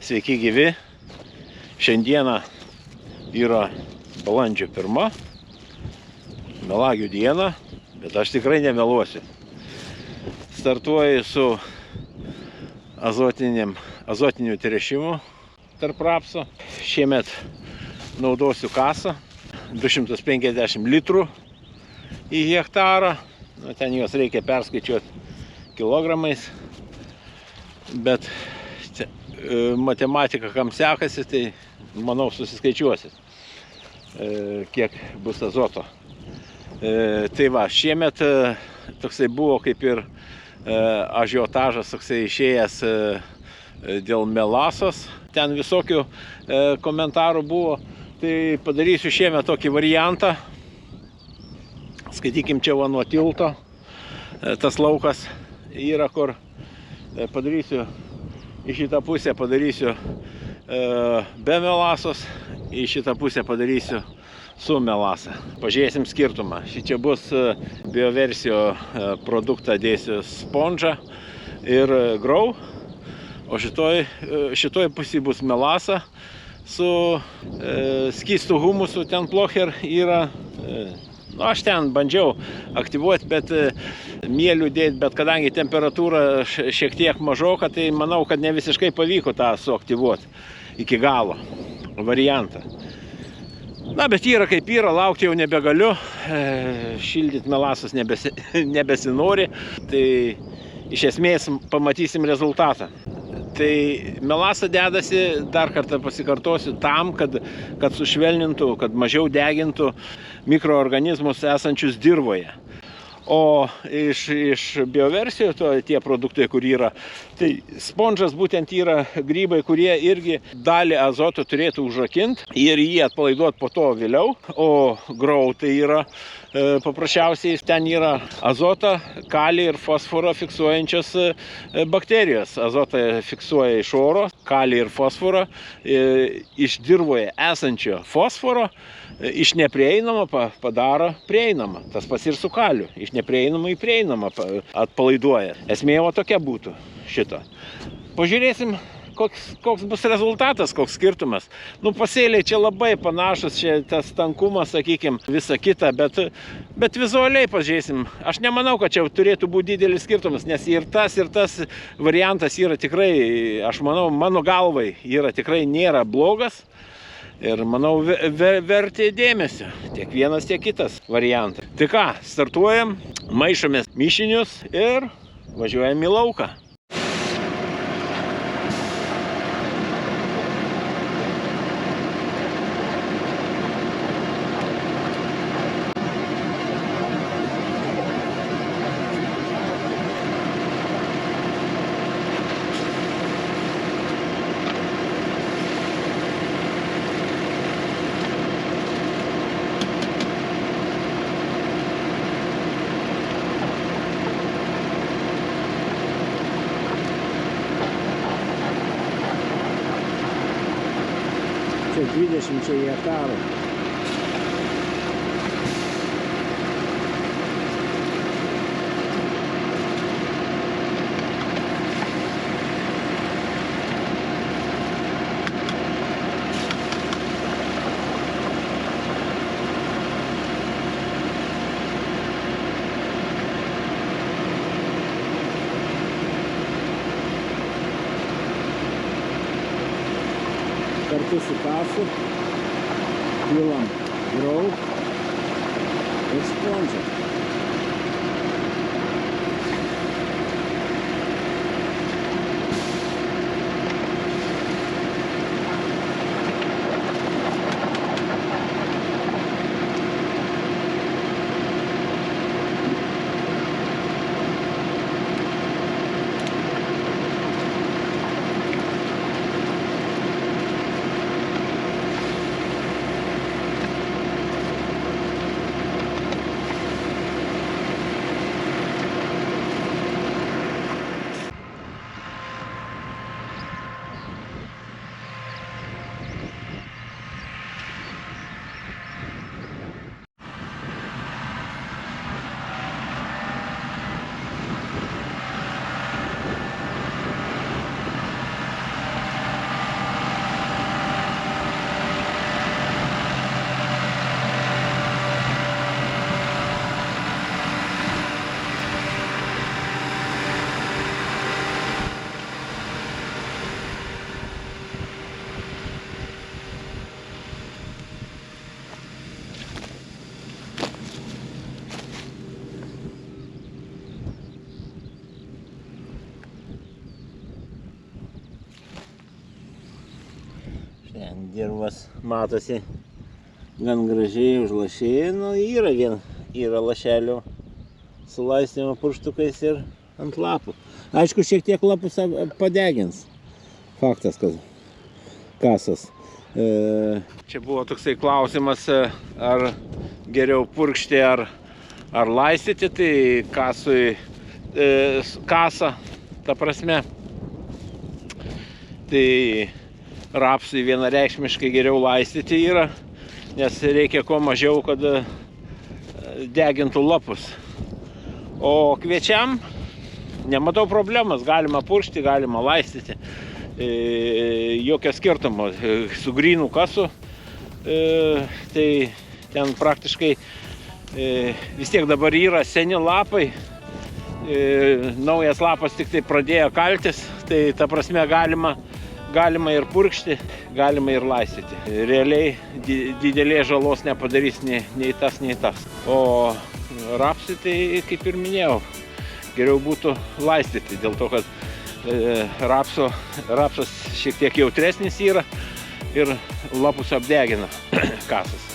Sveiki gyvi. Šiandieną yra balandžio 1, melagių diena, bet aš tikrai nemeluosiu. Startuoju su azotiniu tręšimu tarp rapso. Šiemet naudosiu kasą 250 litrų į hektarą. Ten juos reikia perskaičiuoti kilogramais, bet matematika, kam sekasi, tai manau susiskaičiuosit, kiek bus azoto. Tai va, šiemet toksai buvo kaip ir ažiotažas toksai išėjęs dėl melasos. Ten visokių komentarų buvo. Tai padarysiu šiemet tokį variantą. Skaitykim, čia va nuo tilto. Tas laukas yra, kur padarysiu į šitą pusę padarysiu be melasos, į šitą pusę padarysiu su melasa. Pažiūrėsim skirtumą. Šičia bus bioversijo produktą dėsiu spondžą ir grau, o šitoj pusėje bus melasa su skystu humusu. Ten plocher yra. Aš ten bandžiau aktyvuoti, bet mielių dėti, bet kadangi temperatūra šiek tiek mažoka, tai manau, kad ne visiškai pavyko tą suaktyvuoti iki galo variantą. Na, bet yra kaip yra, laukti jau nebegaliu, šildyti melasos nebesinori, tai iš esmės pamatysim rezultatą. Tai melasa dedasi, dar kartą pasikartosiu, tam, kad sušvelnintų, kad mažiau degintų mikroorganizmus esančius dirvoje. O iš bioversijų tie produktai, kur yra, tai spondžas būtent yra grybai, kurie irgi dalį azoto turėtų užrakinti ir jį atpalaiduoti po to vėliau. O grau tai yra paprasčiausiai ten yra azotą, kalį ir fosforą fiksuojančios bakterijos. Azotą fiksuoja iš oro, kalį ir fosforą iš dirvoje esančio fosforo. Iš neprieinamo padaro prieinamą. Tas pats ir su kaliu. Iš neprieinamo į prieinamą atpalaiduoja. Esmė va tokia būtų šito. Pažiūrėsim, koks bus rezultatas, koks skirtumas. Pasėliai čia labai panašus, čia tas tankumas, sakykim, visa kita, bet vizualiai pažiūrėsim. Aš nemanau, kad čia turėtų būti didelis skirtumas, nes ir tas variantas yra tikrai, aš manau, mano galvai yra tikrai nėra blogas. Ir manau, verti dėmesio. Tiek vienas, tiek kitas variantas. Tai ką, startuojam, maišomės mišinius ir važiuojam į lauką. Čia 20 hektarų. Kartu su kasu pilam grau ir spondžą. Šiandien dirvas matosi gan gražiai užlašėjai, nu yra lašelių su laistymo purštukais ir ant lapų. Aišku, šiek tiek lapus padegins. Faktas, kad kasas. Čia buvo toksai klausimas, ar geriau purkšti ar laistyti, tai kasui kasa, ta prasme. Tai rapsui vienareikšmiškai geriau laistyti yra, nes reikia kuo mažiau, kad degintų lapus. O kviečiam nematau problemas, galima purkšti, galima laistyti. Jokio skirtumo su grynų kasu, tai ten praktiškai vis tiek dabar yra seni lapai, naujas lapas tik tai pradėjo kaltis, tai ta prasme galima ir purkšti, galima ir laistyti. Realiai didelės žalos nepadarys nei tas, nei tas. O rapsui tai, kaip ir minėjau, geriau būtų laistyti, dėl to, kad rapsas šiek tiek jautresnis yra ir lapus apdegina kasas.